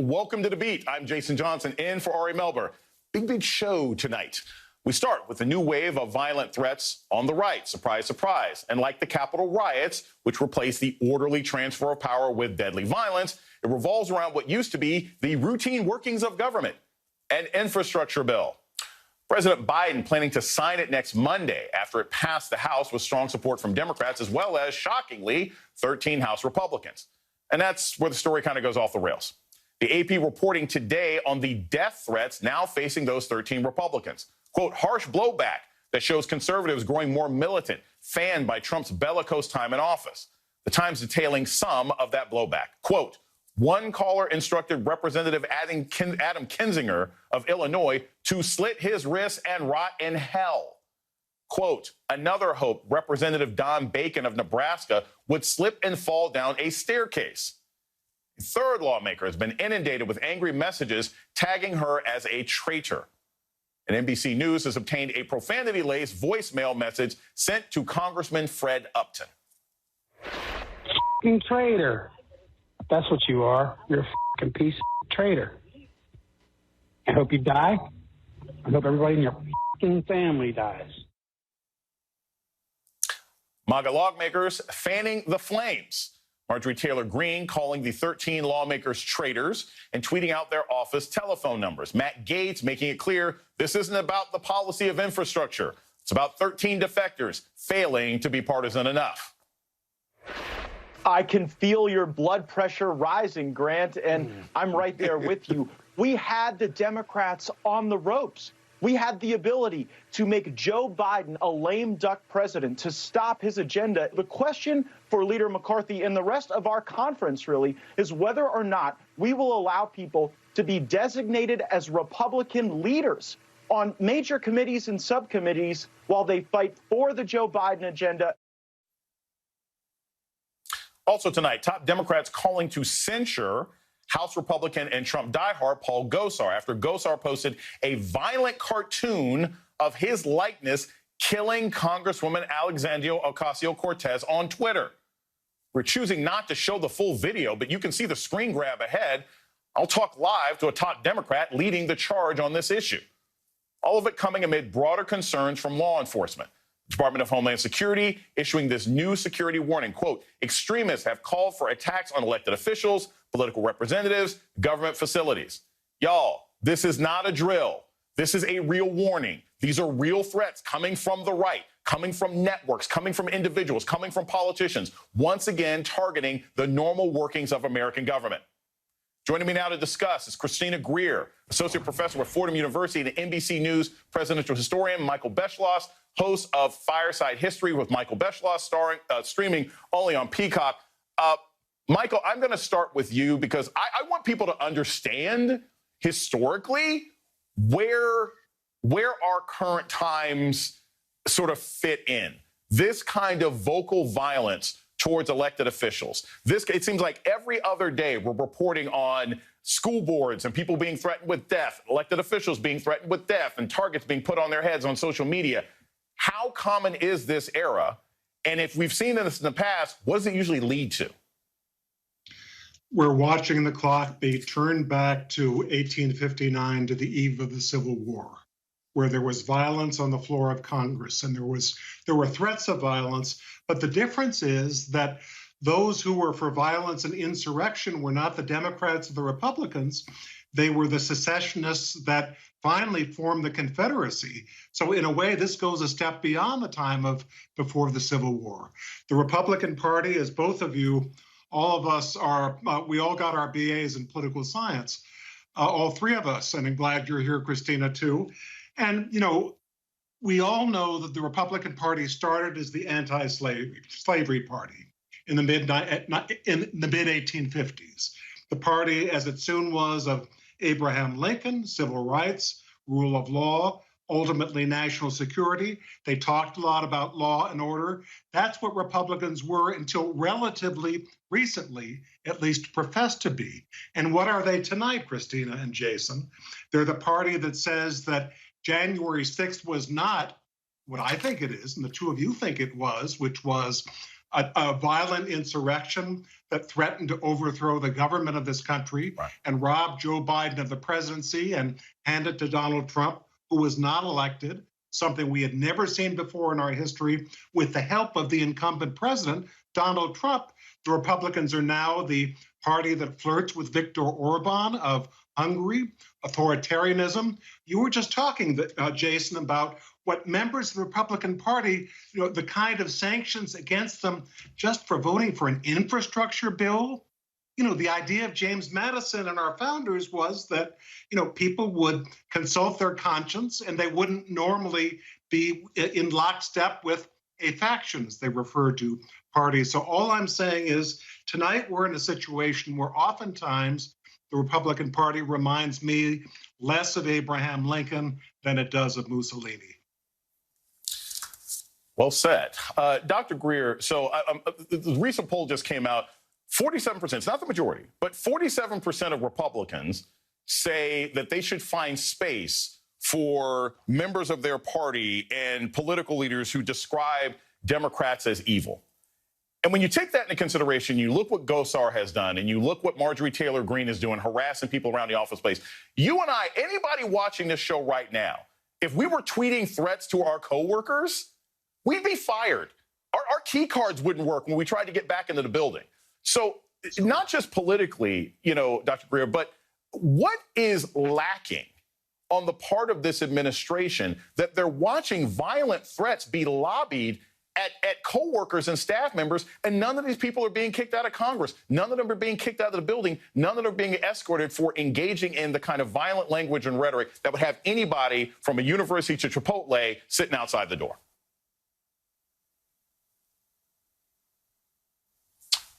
and welcome to The Beat. I'm Jason Johnson, in for Ari Melber. Big show tonight. We start with a new wave of violent threats on the right. Surprise, surprise. And like the Capitol riots, which replaced the orderly transfer of power with deadly violence, it revolves around what used to be the routine workings of government, an infrastructure bill. President Biden planning to sign it next Monday after it passed the House with strong support from Democrats, as well as, shockingly, 13 House Republicans. And that's where the story kind of goes off the rails. The AP reporting today on the death threats now facing those 13 Republicans. Quote, harsh blowback that shows conservatives growing more militant, fanned by Trump's bellicose time in office. The Times detailing some of that blowback. Quote, one caller instructed Representative Adam Kinzinger of Illinois to slit his wrists and rot in hell. Quote, another hoped Representative Don Bacon of Nebraska would slip and fall down a staircase. A third lawmaker has been inundated with angry messages tagging her as a traitor. And NBC News has obtained a profanity-laced voicemail message sent to Congressman Fred Upton. F***ing traitor. That's what you are. You're a f***ing piece of traitor. I hope you die. I hope everybody in your f***ing family dies. MAGA lawmakers fanning the flames. Marjorie Taylor Greene calling the 13 lawmakers traitors and tweeting out their office telephone numbers. Matt Gaetz making it clear this isn't about the policy of infrastructure. It's about 13 defectors failing to be partisan enough. I can feel your blood pressure rising, Grant, and I'm right there with you. We had the Democrats on the ropes. We had the ability to make Joe Biden a lame duck president, to stop his agenda. The question for Leader McCarthy and the rest of our conference, really, is whether or not we will allow people to be designated as Republican leaders on major committees and subcommittees while they fight for the Joe Biden agenda. Also tonight, top Democrats calling to censure House Republican and Trump diehard Paul Gosar after Gosar posted a violent cartoon of his likeness killing Congresswoman Alexandria Ocasio-Cortez on Twitter. We're choosing not to show the full video, but you can see the screen grab ahead. I'll talk live to a top Democrat leading the charge on this issue. All of it coming amid broader concerns from law enforcement. Department of Homeland Security issuing this new security warning. Quote, extremists have called for attacks on elected officials, political representatives, government facilities. Y'all, this is not a drill. This is a real warning. These are real threats coming from the right, coming from networks, coming from individuals, coming from politicians, once again targeting the normal workings of American government. Joining me now to discuss is Christina Greer, associate professor with Fordham University and NBC News presidential historian Michael Beschloss, host of Fireside History with Michael Beschloss, streaming only on Peacock. Michael, I'm going to start with you because I want people to understand historically where our current times sort of fit in. This kind of vocal violence towards elected officials. It seems like every other day we're reporting on school boards and people being threatened with death, elected officials being threatened with death, and targets being put on their heads on social media. How common is this era? And if we've seen this in the past, what does it usually lead to? We're watching the clock be turned back to 1859, to the eve of the Civil War, where there was violence on the floor of Congress, and there were threats of violence. But the difference is that those who were for violence and insurrection were not the Democrats or the Republicans. They were the secessionists that finally formed the Confederacy. So in a way, this goes a step beyond the time of before the Civil War. The Republican Party, as both of you, all of us are, we all got our BAs in political science, all three of us, and I'm glad you're here, Christina, too. And, you know, we all know that the Republican Party started as the anti-slavery party in the mid-1850s. The party, as it soon was, of Abraham Lincoln, civil rights, rule of law, ultimately national security. They talked a lot about law and order. That's what Republicans were until relatively recently, at least professed to be. And what are they tonight, Christina and Jason? They're the party that says that January 6th was not what I think it is, and the two of you think it was, which was a violent insurrection that threatened to overthrow the government of this country and rob Joe Biden of the presidency and hand it to Donald Trump, who was not elected, something we had never seen before in our history. With the help of the incumbent president, Donald Trump, the Republicans are now the party that flirts with Viktor Orban of Hungary, authoritarianism. You were just talking, Jason, about what members of the Republican Party, the kind of sanctions against them just for voting for an infrastructure bill. The idea of James Madison and our founders was that, people would consult their conscience and they wouldn't normally be in lockstep with a faction, as they refer to parties. So all I'm saying is tonight we're in a situation where oftentimes the Republican Party reminds me less of Abraham Lincoln than it does of Mussolini. Well said. Dr. Greer, so the recent poll just came out. 47%, it's not the majority, but 47% of Republicans say that they should find space for members of their party and political leaders who describe Democrats as evil. And when you take that into consideration, you look what Gosar has done and you look what Marjorie Taylor Greene is doing, harassing people around the office space. You and I, anybody watching this show right now, if we were tweeting threats to our coworkers, we'd be fired. Our key cards wouldn't work when we tried to get back into the building. So not just politically, Dr. Greer, but what is lacking on the part of this administration that they're watching violent threats be lobbied at coworkers and staff members, and none of these people are being kicked out of Congress. None of them are being kicked out of the building. None of them are being escorted for engaging in the kind of violent language and rhetoric that would have anybody from a university to Chipotle sitting outside the door.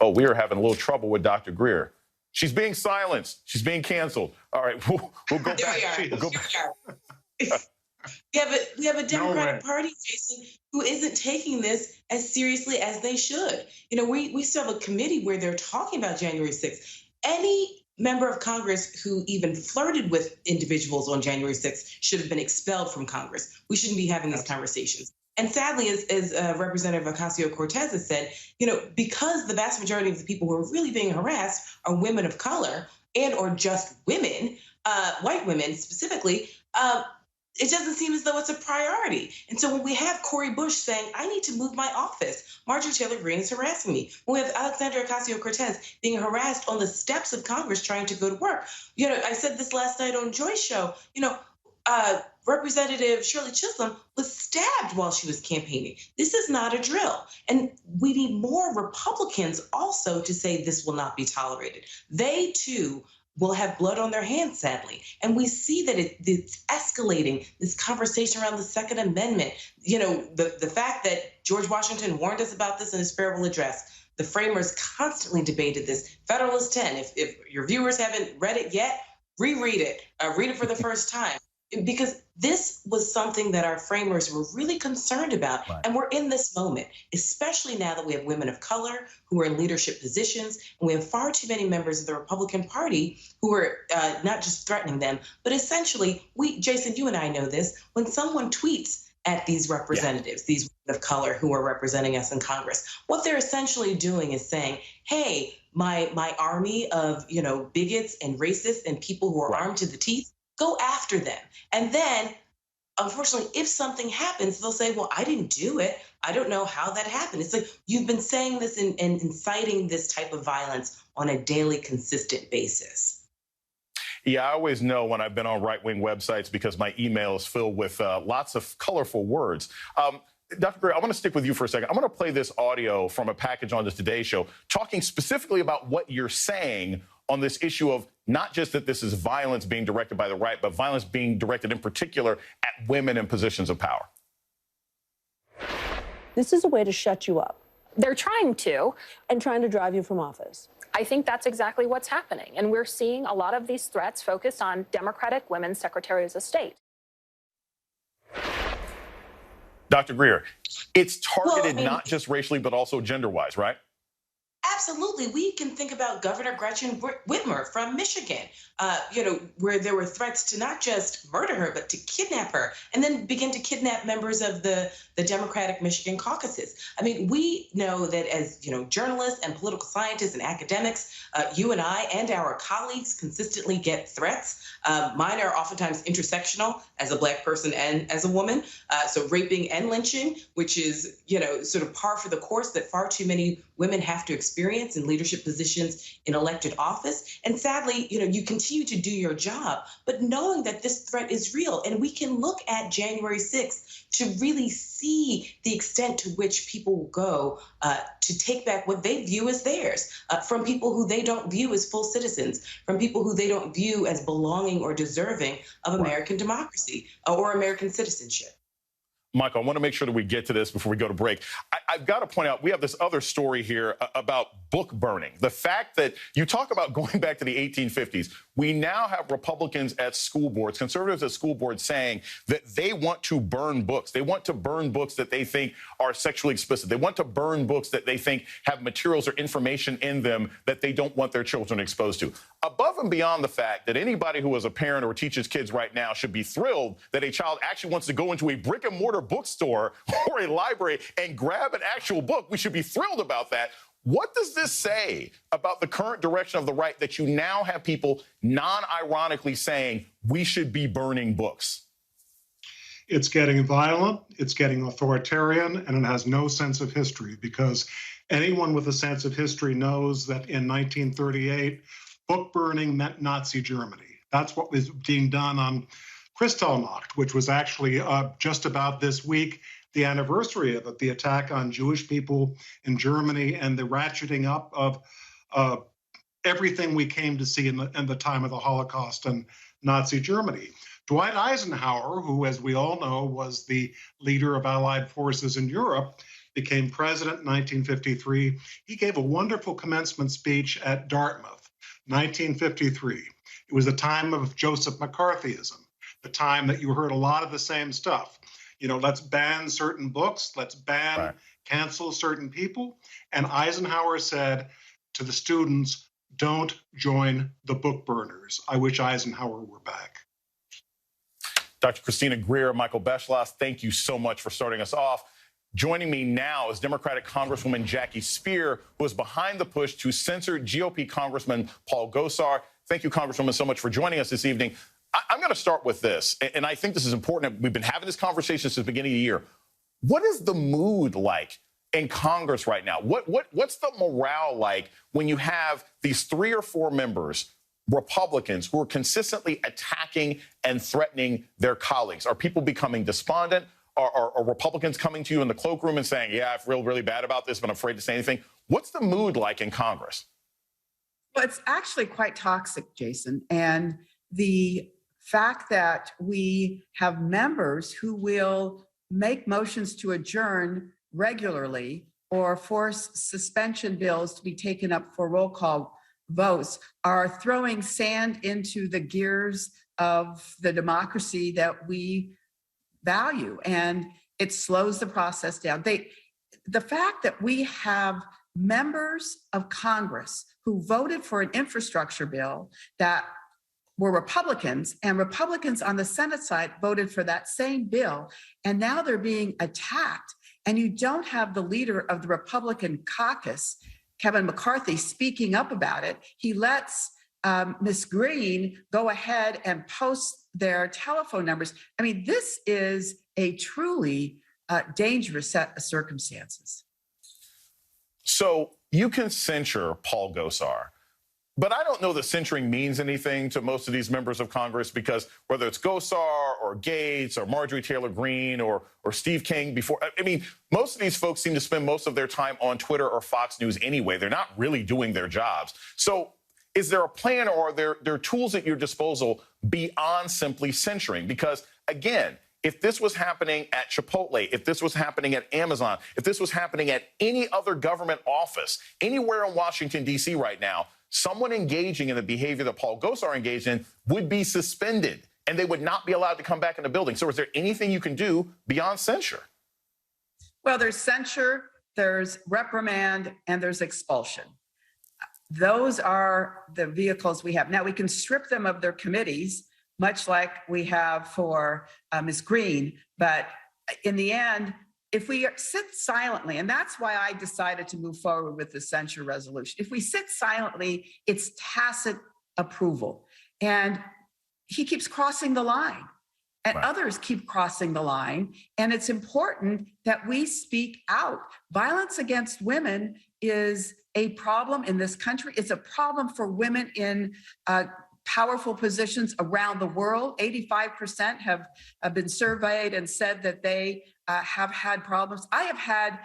Oh, we are having a little trouble with Dr. Greer. She's being silenced. She's being canceled. All right, we'll go back. We'll go back. We have a Democratic Party, Jason, who isn't taking this as seriously as they should. We still have a committee where they're talking about January 6th. Any member of Congress who even flirted with individuals on January 6th should have been expelled from Congress. We shouldn't be having these conversations. And sadly, as Representative Ocasio-Cortez has said, because the vast majority of the people who are really being harassed are women of color and or just women, white women specifically, it doesn't seem as though it's a priority. And so when we have Cori Bush saying, I need to move my office, Marjorie Taylor Greene is harassing me. When we have Alexandria Ocasio-Cortez being harassed on the steps of Congress trying to go to work. I said this last night on Joy's show, Representative Shirley Chisholm was stabbed while she was campaigning. This is not a drill. And we need more Republicans also to say this will not be tolerated. They, too, will have blood on their hands, sadly. And we see that it's escalating, this conversation around the Second Amendment. The fact that George Washington warned us about this in his farewell address. The framers constantly debated this. Federalist 10, if your viewers haven't read it yet, reread it. Read it for the first time. Because this was something that our framers were really concerned about. Right. And we're in this moment, especially now that we have women of color who are in leadership positions, and we have far too many members of the Republican Party who are not just threatening them, but essentially, Jason, you and I know this, when someone tweets at these representatives, these women of color who are representing us in Congress, what they're essentially doing is saying, hey, my army of bigots and racists and people who are armed to the teeth, go after them. And then, unfortunately, if something happens, they'll say, well, I didn't do it. I don't know how that happened. It's like you've been saying this and inciting this type of violence on a daily, consistent basis. Yeah, I always know when I've been on right-wing websites because my email is filled with lots of colorful words. Dr. Greer, I want to stick with you for a second. I'm going to play this audio from a package on the Today Show talking specifically about what you're saying on this issue of not just that this is violence being directed by the right, but violence being directed in particular at women in positions of power. This is a way to shut you up. They're trying to. And trying to drive you from office. I think that's exactly what's happening. And we're seeing a lot of these threats focused on Democratic women secretaries of state. Dr. Greer, it's targeted not just racially, but also gender-wise, right? Absolutely. We can think about Governor Gretchen Whitmer from Michigan, where there were threats to not just murder her, but to kidnap her and then begin to kidnap members of the Democratic Michigan caucuses. I mean, we know that as, journalists and political scientists and academics, you and I and our colleagues consistently get threats. Mine are oftentimes intersectional as a Black person and as a woman. So raping and lynching, which is, sort of par for the course that far too many women have to experience in leadership positions in elected office. And sadly, you continue to do your job, but knowing that this threat is real. And we can look at January 6th to really see the extent to which people will go to take back what they view as theirs from people who they don't view as full citizens, from people who they don't view as belonging or deserving of American democracy or American citizenship. Michael, I want to make sure that we get to this before we go to break. I've got to point out, we have this other story here about book burning. The fact that you talk about going back to the 1850s, we now have Republicans at school boards, conservatives at school boards saying that they want to burn books. They want to burn books that they think are sexually explicit. They want to burn books that they think have materials or information in them that they don't want their children exposed to. Above and beyond the fact that anybody who is a parent or teaches kids right now should be thrilled that a child actually wants to go into a brick and mortar bookstore or a library and grab an actual book, we should be thrilled about that. What does this say about the current direction of the right that you now have people non-ironically saying we should be burning books? It's getting violent, it's getting authoritarian, and it has no sense of history, because anyone with a sense of history knows that in 1938, book burning meant Nazi Germany. That's what was being done on Kristallnacht, which was actually just about this week, the anniversary of it, the attack on Jewish people in Germany and the ratcheting up of everything we came to see in the time of the Holocaust and Nazi Germany. Dwight Eisenhower, who, as we all know, was the leader of Allied forces in Europe, became president in 1953. He gave a wonderful commencement speech at Dartmouth, 1953. It was the time of Joseph McCarthyism, the time that you heard a lot of the same stuff. Let's ban certain books, let's ban, cancel certain people. And Eisenhower said to the students, don't join the book burners. I wish Eisenhower were back. Dr. Christina Greer, Michael Beschloss, thank you so much for starting us off. Joining me now is Democratic Congresswoman Jackie Speer, who is behind the push to censor GOP Congressman Paul Gosar. Thank you, Congresswoman, so much for joining us this evening. I'm going to start with this, and I think this is important. We've been having this conversation since the beginning of the year. What is the mood like in Congress right now? What's the morale like when you have these 3 or 4 members, Republicans, who are consistently attacking and threatening their colleagues? Are people becoming despondent? Are Republicans coming to you in the cloakroom and saying, yeah, I feel really bad about this, but I'm afraid to say anything? What's the mood like in Congress? Well, it's actually quite toxic, Jason. And the fact that we have members who will make motions to adjourn regularly or force suspension bills to be taken up for roll call votes are throwing sand into the gears of the democracy that we value, and it slows the process down. The fact that we have members of Congress who voted for an infrastructure bill that were Republicans, and Republicans on the Senate side voted for that same bill, and now they're being attacked, and you don't have the leader of the Republican caucus, Kevin McCarthy, speaking up about it. He lets Ms. Green go ahead and post their telephone numbers. I mean, this is a truly dangerous set of circumstances. So you can censure Paul Gosar, but I don't know that censuring means anything to most of these members of Congress, because whether it's Gosar or Gates or Marjorie Taylor Greene or Steve King before, I mean, most of these folks seem to spend most of their time on Twitter or Fox News anyway. They're not really doing their jobs. So is there a plan, or are there tools at your disposal beyond simply censoring? Because, again, if this was happening at Chipotle, if this was happening at Amazon, if this was happening at any other government office, anywhere in Washington, D.C. right now, someone engaging in the behavior that Paul Gosar engaged in would be suspended, and they would not be allowed to come back in the building. So is there anything you can do beyond censure? Well, there's censure, there's reprimand, and there's expulsion. Those are the vehicles we have. Now, we can strip them of their committees, much like we have for Ms. Green. But in the end, if we sit silently, and that's why I decided to move forward with the censure resolution, if we sit silently, it's tacit approval. And he keeps crossing the line. And others keep crossing the line. And it's important that we speak out. Violence against women is a problem in this country. It's a problem for women in powerful positions around the world. 85% have been surveyed and said that they have had problems. I have had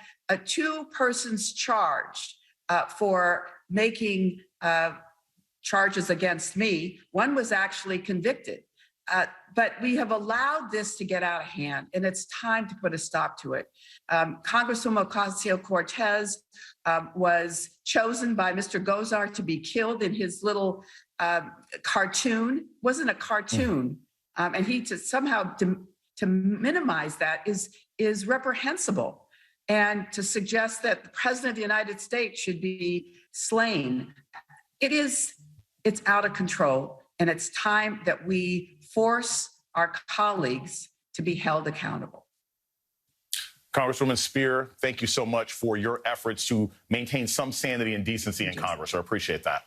2 persons charged for making charges against me. One was actually convicted. But we have allowed this to get out of hand, and it's time to put a stop to it. Congresswoman Ocasio-Cortez was chosen by Mr. Gosar to be killed in his little cartoon. It wasn't a cartoon. And he to somehow to minimize that is reprehensible. And to suggest that the President of the United States should be slain, it's out of control. And it's time that we force our colleagues to be held accountable. Congresswoman Spear, thank you so much for your efforts to maintain some sanity and decency in Congress. I appreciate that.